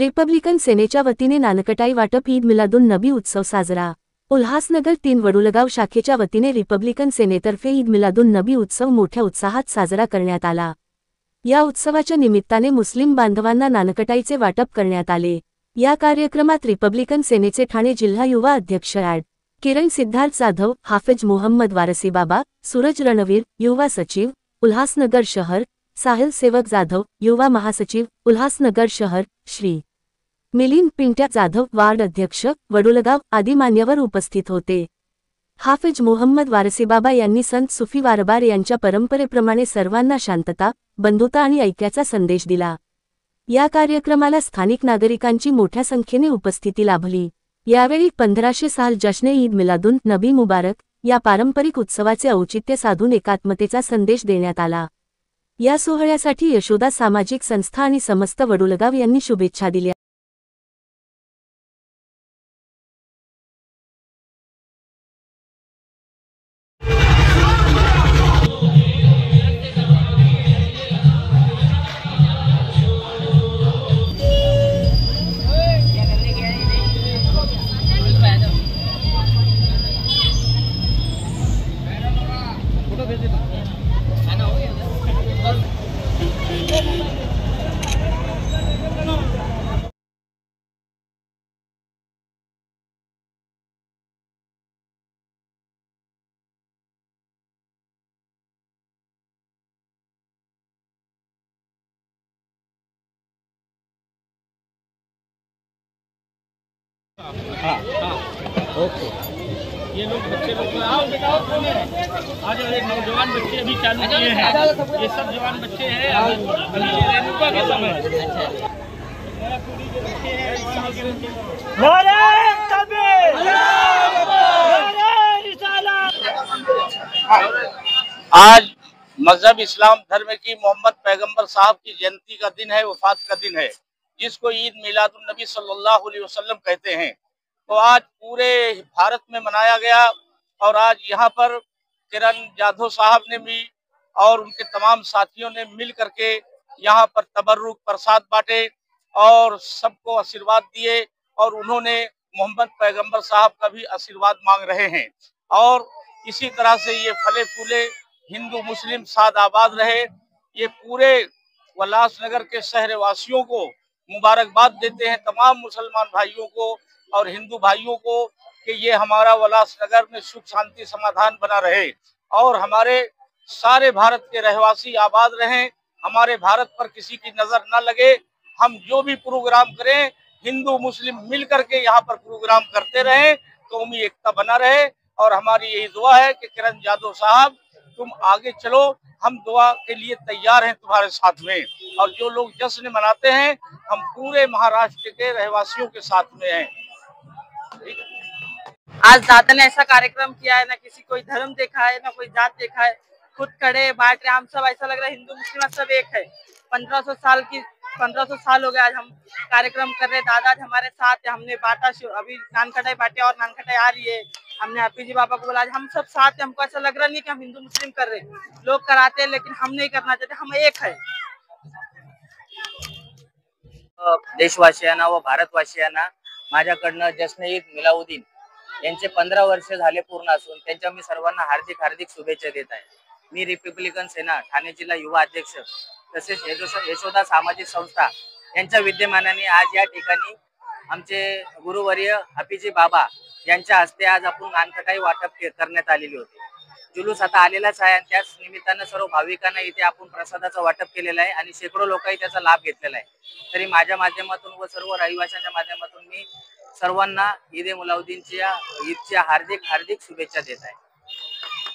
Republican सेनेच्या वतीने नानकटाई वाटप ईद मिलादुन नबी उत्सव साजरा। उल्हासनगर 3 वडुलगाव शाखेच्या वतीने रिपब्लिकन सेनेतर्फे ईद मिलादुन नबी उत्सव मोठ्या उत्साहात साजरा करण्यात आला। या उत्सवाच्या निमित्ताने मुस्लिम बांधवांना नानकटाईचे वाटप करण्यात आले। या कार्यक्रमात रिपब्लिकन सेनेचे ठाणे जिल्हा युवा अध्यक्ष ॲड. किरण सिद्धार्थ जाधव, हाफिज मोहम्मद वारसीबाबा, सूरज रणवीर, युवा सचिव, उल्हासनगर शहर, साहिल सेवक जाधव, युवा महासचिव, उल्हासनगर शहर, श्री मिलिंद पिंट्या जाधव, वार्ड अध्यक्ष, वडुलगाव आदी मान्यवर उपस्थित होते। हाफिज मोहम्मद वारसीबाबा यांनी संत सुफी वारबार यांच्या परंपरेप्रमाणे सर्वांना शांतता, बंधुता आणि ऐक्याचा संदेश दिला। या कार्यक्रमाला स्थानिक नागरिकांची मोठ्या संख्येने उपस्थिती लाभली। यावेळी 1500 साल जश्न ईद मिलादुन नबी मुबारक या पारंपरिक उत्सवाचे औचित्य साधून एकात्मतेचा संदेश देण्यात आला। या सोहळ्यासाठी यशोदा सामाजिक संस्था आणि समस्त वडुलगाव यांनी शुभेच्छा दिल्या। ओके, ये लोग बच्चे लोग आओ बेटा, कौन है? आज नौजवान बच्चे अभी चालू किए हैं। ये सब जवान बच्चे हैं। अभी रेणुका के समय आज मजहब इस्लाम धर्म की मोहम्मद पैगंबर साहब की जयंती का दिन है, वफात का दिन है, जिसको ईद मिलादुन नबी सल्लल्लाहु अलैहि वसल्लम कहते हैं। तो आज पूरे भारत में मनाया गया और आज यहाँ पर किरण जाधव साहब ने भी और उनके तमाम साथियों ने मिल करके यहाँ पर तबर्रुक प्रसाद बांटे और सबको आशीर्वाद दिए और उन्होंने मोहम्मद पैगंबर साहब का भी आशीर्वाद मांग रहे हैं। और इसी तरह से ये फले फूले हिंदू मुस्लिम साथ आबाद रहे। ये पूरे उल्लासनगर के शहर वासियों को मुबारकबाद देते हैं, तमाम मुसलमान भाइयों को और हिंदू भाइयों को, कि ये हमारा उल्लासनगर में सुख शांति समाधान बना रहे और हमारे सारे भारत के रहवासी आबाद रहें, हमारे भारत पर किसी की नजर न लगे। हम जो भी प्रोग्राम करें हिंदू मुस्लिम मिल करके यहाँ पर प्रोग्राम करते रहें, कौमी एकता बना रहे। और हमारी यही दुआ है कि किरण जाधव साहब तुम आगे चलो, हम दुआ के लिए तैयार हैं तुम्हारे साथ में। और जो लोग जश्न मनाते हैं हम पूरे महाराष्ट्र के रहवासियों के साथ में हैं। आज दादा ने ऐसा कार्यक्रम किया है, ना किसी कोई धर्म देखा है, ना कोई जात देखा है, खुद खड़े बांट रहे। हम सब ऐसा लग रहा है हिंदू मुस्लिम सब एक है। 1500 साल हो गए आज हम कार्यक्रम कर रहे। दादा हमारे साथ है, हमने बांटा, अभी नानकटाई बांटे और नानकटाई आ रही है। हमने हाफिजी बाबा को बोला, हम सब साथ है। हमको ऐसा लग रहा नहीं कि हम हिंदू मुस्लिम कर रहे, लोग कराते हैं लेकिन हम नहीं करना चाहते, हम एक है। देशवासियांना व भारतवासियांना माझ्याकडनं जश्न ईद मिलाउद्दीन यांचे 15 वर्ष झाले पूर्ण असून त्यांच्या मी सर्वांना हार्दिक हार्दिक शुभेच्छा देत आहे। मी रिपब्लिकन सेना ठाणे जिल्हा युवा अध्यक्ष तसेच यशोदा सामाजिक संस्था यांच्या विद्यमानाने आज या ठिकाणी आमचे गुरुवर्य हाफिजी बाबा यांच्या हस्ते आज आपण नानकटाई वाटप करण्यात आलेली होती। जुलूस आता आलेलाच आहे आणि त्याच निमित्तानं सर्व भाविकांना इथे आपण प्रसादाचं वाटप केलेलं आहे आणि शेकडो लोकांनी त्याचा लाभ घेतलेला आहे। तरी माझ्या माध्यमातून व सर्व रहिवाशांच्या माध्यमातून मी सर्वांना ईद ए मिलादुन्नबीच्या ईदच्या हार्दिक हार्दिक शुभेच्छा देत आहे।